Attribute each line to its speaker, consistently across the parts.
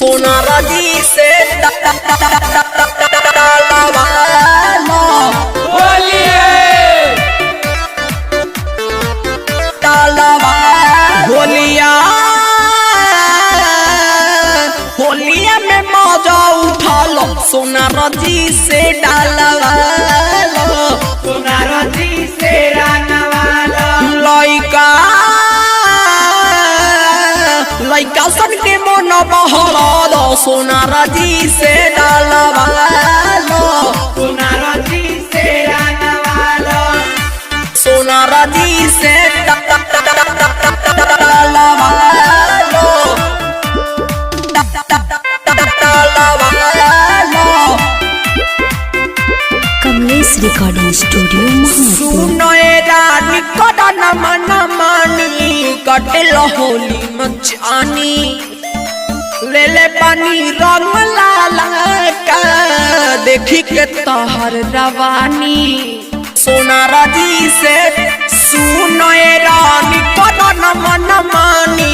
Speaker 1: सोनार जी से होलिया में मौजा उठा लो सोनार जी से डालवा लो
Speaker 2: सोनार जी से रंगवा लो
Speaker 1: लइका सन के मन बहला दो सोनार जी से डालवा लो
Speaker 2: सोनार जी से रंगवा लो
Speaker 1: सोनार जी से डालवा लो
Speaker 3: कमलेश रिकॉर्डिंग स्टूडियो
Speaker 1: मानी कटल होली मचानी ले ले पानी रंग लाला का देखी के तोहर रवानी सोनार जी से सुनो रानी कटन मन मानी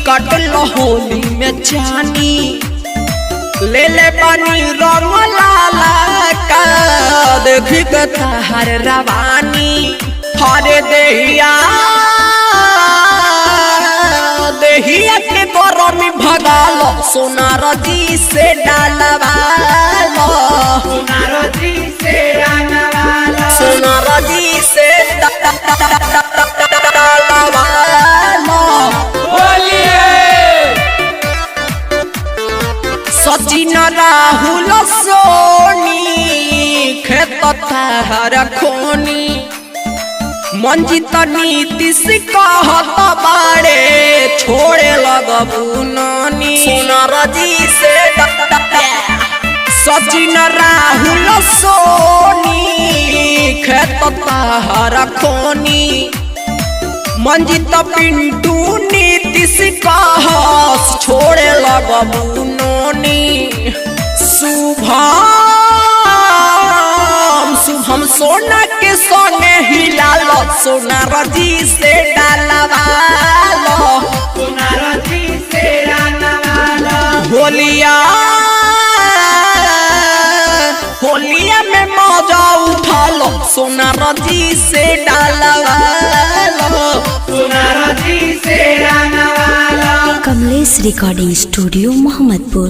Speaker 1: कटल होली में जानी ले ले पानी रंग लाला का देखी के तोहर रवानी हरे देहिया के गरमी भगालो सोनार जी से डालवा लो
Speaker 2: सोनार जी से रंगवा लो
Speaker 1: सोनार जी से डालवा लो सचिन राहुल सोनी खेत हर खोनी मंजित नीतीश कहत बाड़े छोड़े लगबू नानी सोनार जी से सचिन राहुल सोनी खेत हर खोनी मंजित पिंटू नीतीश कहत छोड़े लगबू नानी शुभम सोना के संगे हिलालो सोनार जी से डालवा लो
Speaker 2: सोनार जी से रंगवा लो
Speaker 1: होलिया में मौजा उठा लो सोनार जी से डालवा लो
Speaker 2: सोनार जी से रंगवा लो
Speaker 3: कमलेश रिकॉर्डिंग स्टूडियो मोहम्मदपुर।